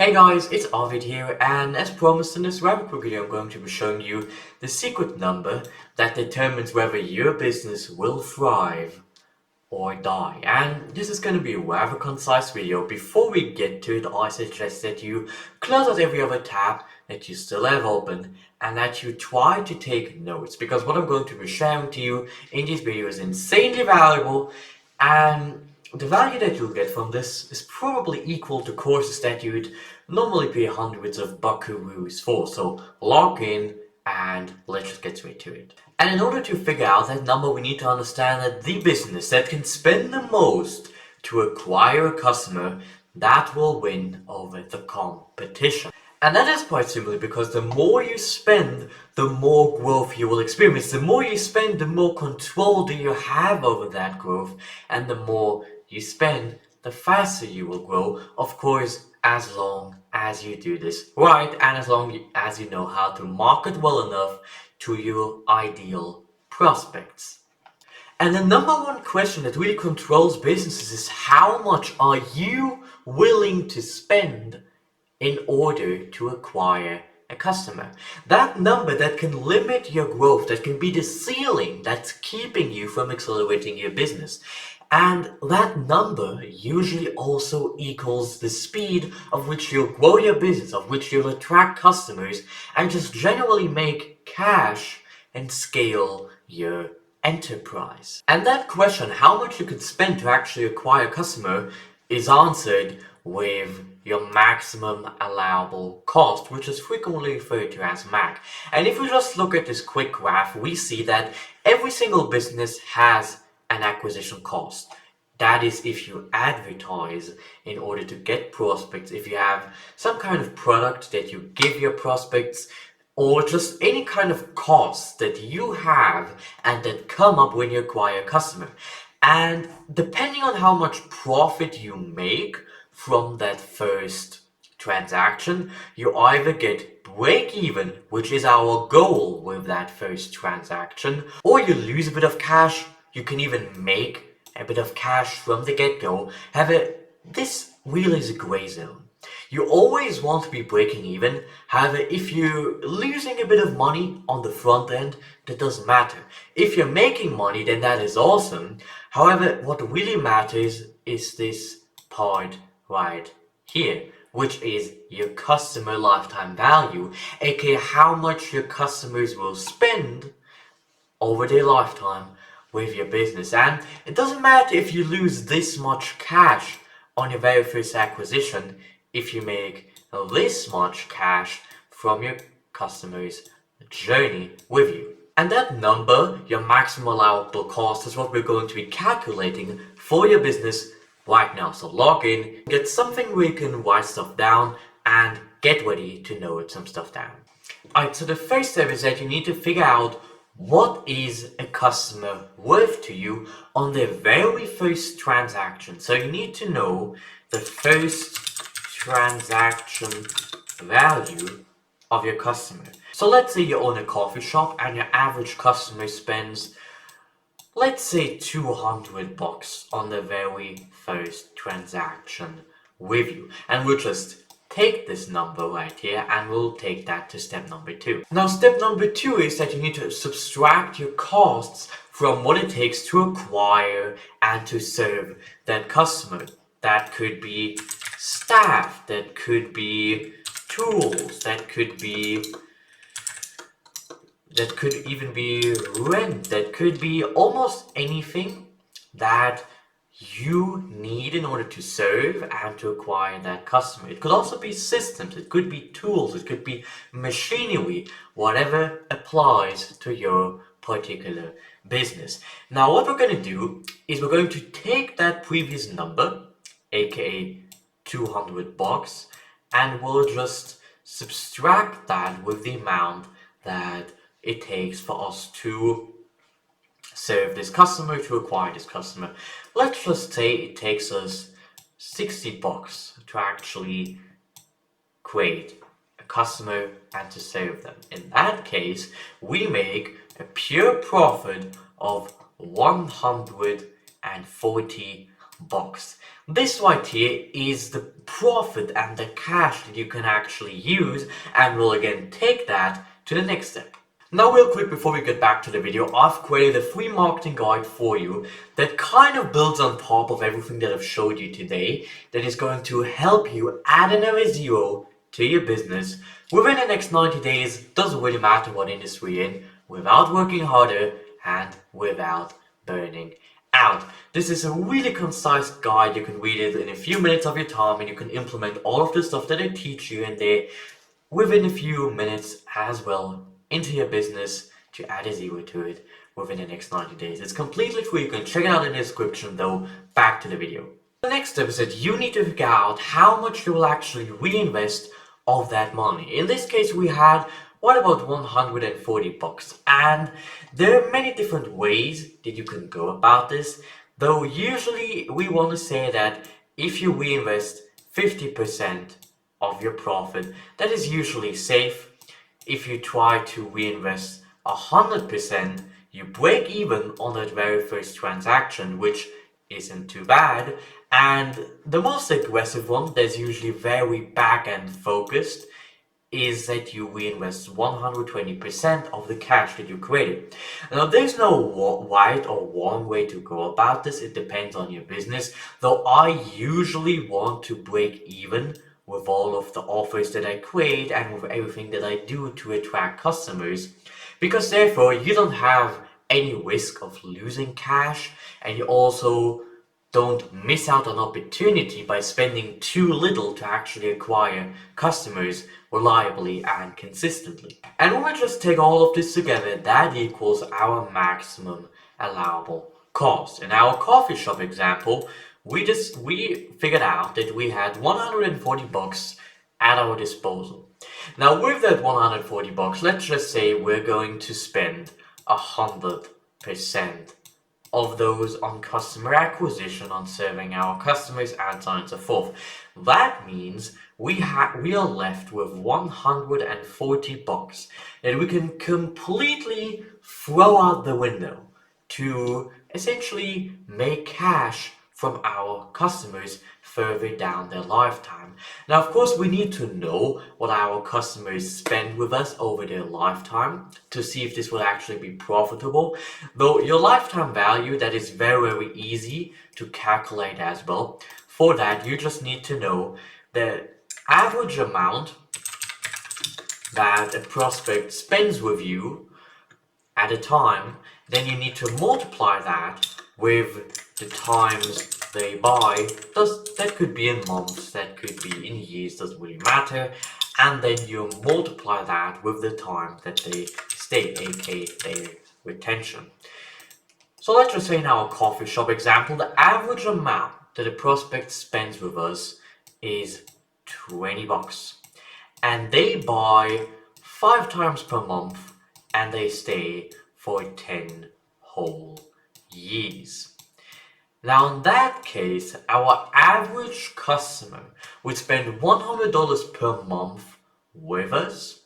Hey guys, it's Arvid here, and as promised in this very quick video, I'm going to be showing you the secret number that determines whether your business will thrive or die. And this is going to be a rather concise video. Before we get to it, I suggest that you close out every other tab that you still have open and that you try to take notes, because what I'm going to be sharing to you in this video is insanely valuable, and the value that you'll get from this is probably equal to courses that you'd normally pay hundreds of buckaroos for. So log in and let's just get straight to it. And in order to figure out that number, we need to understand that the business that can spend the most to acquire a customer, that will win over the competition. And that is quite simply because the more you spend, the more growth you will experience. The more you spend, the more control do you have over that growth. And the more you spend, the faster you will grow. Of course, as long as you do this right and as long as you know how to market well enough to your ideal prospects. And the number one question that really controls businesses is how much are you willing to spend in order to acquire a customer. That number that can limit your growth, that can be the ceiling that's keeping you from accelerating your business. And that number usually also equals the speed of which you'll grow your business, of which you'll attract customers, and just generally make cash and scale your enterprise. And that question, how much you could spend to actually acquire a customer, is answered with your maximum allowable cost, which is frequently referred to as MAC. And if we just look at this quick graph, we see that every single business has an acquisition cost. That is if you advertise in order to get prospects, if you have some kind of product that you give your prospects, or just any kind of costs that you have and that come up when you acquire a customer. And depending on how much profit you make from that first transaction, you either get break even, which is our goal with that first transaction, or you lose a bit of cash. You can even make a bit of cash from the get-go. However, this really is a gray zone. You always want to be breaking even. However, if you're losing a bit of money on the front end, that doesn't matter. If you're making money, then that is awesome. However, what really matters is this part right here, which is your customer lifetime value, aka how much your customers will spend over their lifetime with your business. And it doesn't matter if you lose this much cash on your very first acquisition if you make this much cash from your customer's journey with you. And that number, your maximum allowable cost, is what we're going to be calculating for your business right now. So log in, get something where you can write stuff down, and get ready to note some stuff down. Alright, so the first step is that you need to figure out what is a customer worth to you on their very first transaction. So you need to know the first transaction value of your customer. So let's say you own a coffee shop and your average customer spends, let's say, $200 on the very first transaction with you. And we'll just take this number right here and we'll take that to step number 2. Now, step number 2 is that you need to subtract your costs from what it takes to acquire and to serve that customer. That could be staff, that could be tools, that could even be rent, that could be almost anything that you need in order to serve and to acquire that customer. It could also be systems, it could be tools, it could be machinery, whatever applies to your particular business. Now, what we're going to do is we're going to take that previous number, aka $200, and we'll just subtract that with the amount that it takes for us to serve this customer, to acquire this customer. Let's just say it takes us $60 to actually create a customer and to serve them. In that case, we make a pure profit of $140. box. This right here is the profit and the cash that you can actually use, and we'll again take that to the next step. Now real quick before we get back to the video, I've created a free marketing guide for you that kind of builds on top of everything that I've showed you today, that is going to help you add another zero to your business within the next 90 days, doesn't really matter what industry you're in, without working harder and without burning out. This is a really concise guide. You can read it in a few minutes of your time and you can implement all of the stuff that I teach you in there within a few minutes as well into your business to add a zero to it within the next 90 days. It's completely free. You can check it out in the description though. Back to the video. The next step is that you need to figure out how much you will actually reinvest of that money. In this case, we had what about 140 bucks, and there are many different ways that you can go about this, though usually we want to say that if you reinvest 50% of your profit, that is usually safe. If you try to reinvest 100%, you break even on that very first transaction, which isn't too bad. And the most aggressive one, that's usually very back-end focused, is that you reinvest 120% of the cash that you created. Now, there's no right or wrong way to go about this. It depends on your business, though I usually want to break even with all of the offers that I create and with everything that I do to attract customers, because therefore you don't have any risk of losing cash, and you also don't miss out on opportunity by spending too little to actually acquire customers reliably and consistently. And when we just take all of this together, that equals our maximum allowable cost. In our coffee shop example, we figured out that we had 140 bucks at our disposal. Now with that 140 bucks, let's just say we're going to spend 100% of those on customer acquisition, on serving our customers, and so on and so forth. That means we are left with 140 bucks that we can completely throw out the window to essentially make cash from our customers further down their lifetime. Now, of course, we need to know what our customers spend with us over their lifetime to see if this will actually be profitable. Though your lifetime value, that is very, very easy to calculate as well. For that, you just need to know the average amount that a prospect spends with you at a time. Then you need to multiply that with the times they buy. That could be in months, that could be in years, doesn't really matter. And then you multiply that with the time that they stay, aka their retention. So let's just say in our coffee shop example, the average amount that a prospect spends with us is 20 bucks. And they buy 5 times per month and they stay for 10 whole years. Now in that case, our average customer would spend $100 per month with us.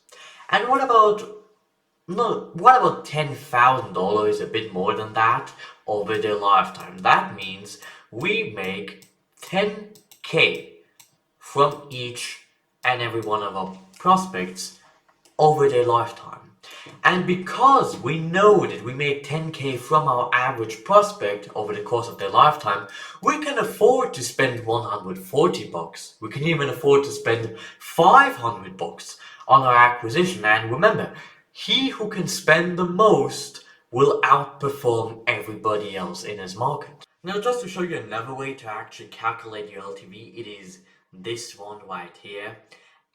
And what about $10,000, a bit more than that, over their lifetime? That means we make 10K from each and every one of our prospects over their lifetime. And because we know that we make 10K from our average prospect over the course of their lifetime, we can afford to spend 140 bucks. We can even afford to spend 500 bucks on our acquisition. And remember, he who can spend the most will outperform everybody else in his market. Now, just to show you another way to actually calculate your LTV, it is this one right here.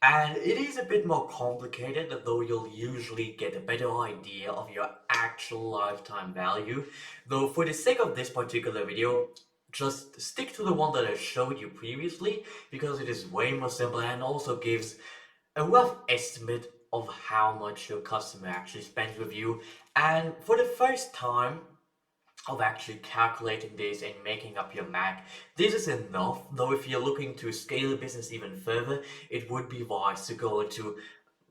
And it is a bit more complicated, though you'll usually get a better idea of your actual lifetime value. Though for the sake of this particular video, just stick to the one that I showed you previously, because it is way more simple and also gives a rough estimate of how much your customer actually spends with you. And for the first time of actually calculating this and making up your MAC, this is enough. Though if you're looking to scale the business even further, it would be wise to go into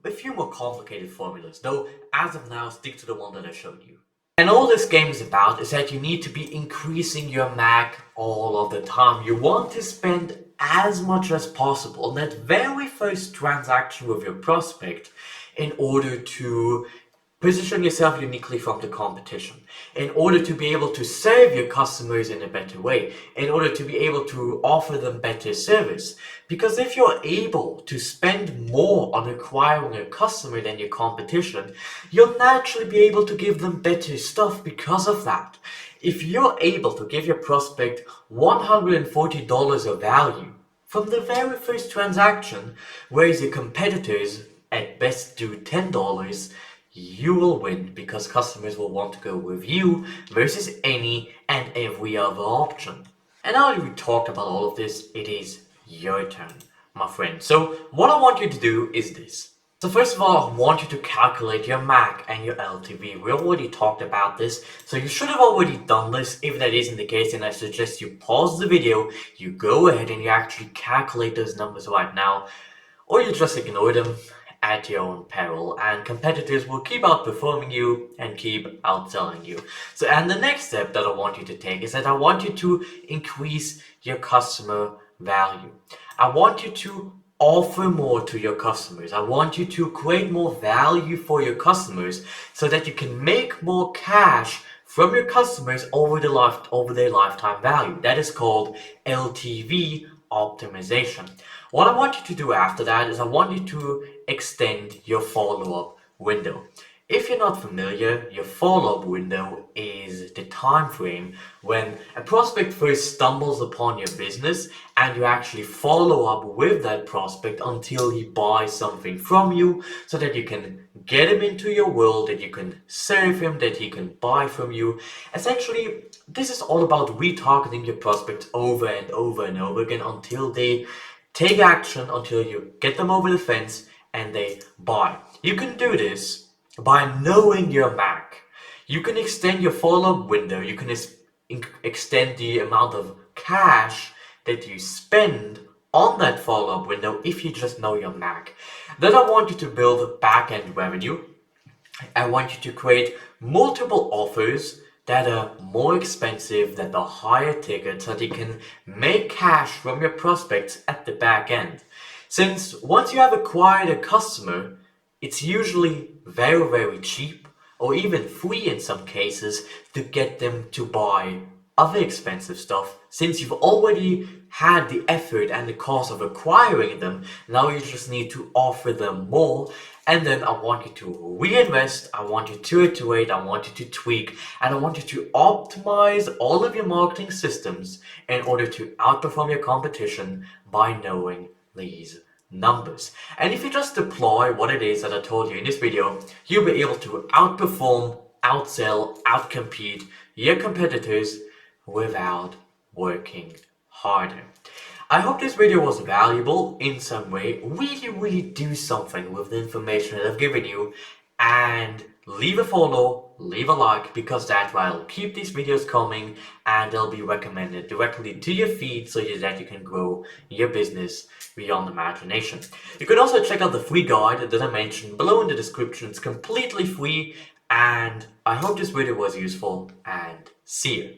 a few more complicated formulas. Though as of now, stick to the one that I showed you. And all this game is about is that you need to be increasing your MAC all of the time. You want to spend as much as possible on that very first transaction with your prospect in order to position yourself uniquely from the competition, in order to be able to serve your customers in a better way, in order to be able to offer them better service. Because if you're able to spend more on acquiring a customer than your competition, you'll naturally be able to give them better stuff because of that. If you're able to give your prospect $140 of value from the very first transaction, whereas your competitors at best do $10, you will win because customers will want to go with you versus any and every other option. And now that we talked about all of this, it is your turn, my friend. So what I want you to do is this. So first of all, I want you to calculate your MAC and your LTV. We already talked about this, so you should have already done this. If that isn't the case, then I suggest you pause the video, you go ahead and you actually calculate those numbers right now, or you just ignore them at your own peril, and competitors will keep outperforming you and keep outselling you. So, and the next step that I want you to take is that I want you to increase your customer value. I want you to offer more to your customers. I want you to create more value for your customers so that you can make more cash from your customers over their lifetime value. That is called LTV optimization. What I want you to do after that is I want you to extend your follow-up window. If you're not familiar, your follow-up window is the time frame when a prospect first stumbles upon your business and you actually follow up with that prospect until he buys something from you so that you can get him into your world, that you can serve him, that he can buy from you. Essentially, this is all about retargeting your prospects over and over and over again until they take action, until you get them over the fence and they buy. You can do this by knowing your MAC. You can extend your follow-up window. You can extend the amount of cash that you spend on that follow-up window if you just know your MAC. Then I want you to build back-end revenue. I want you to create multiple offers that are more expensive, that are higher ticket, so that you can make cash from your prospects at the back end. Since once you have acquired a customer, it's usually very, very cheap or even free in some cases to get them to buy other expensive stuff. Since you've already had the effort and the cost of acquiring them, now you just need to offer them more. And then I want you to reinvest, I want you to iterate, I want you to tweak, and I want you to optimize all of your marketing systems in order to outperform your competition by knowing these numbers. And if you just deploy what it is that I told you in this video, you'll be able to outperform, outsell, outcompete your competitors without working harder. I hope this video was valuable in some way. Really do something with the information that I've given you, and leave a follow, leave a like, because that way I'll keep these videos coming and they'll be recommended directly to your feed so that you can grow your business beyond imagination. You can also check out the free guide that I mentioned below in the description. It's completely free, and I hope this video was useful, and see you.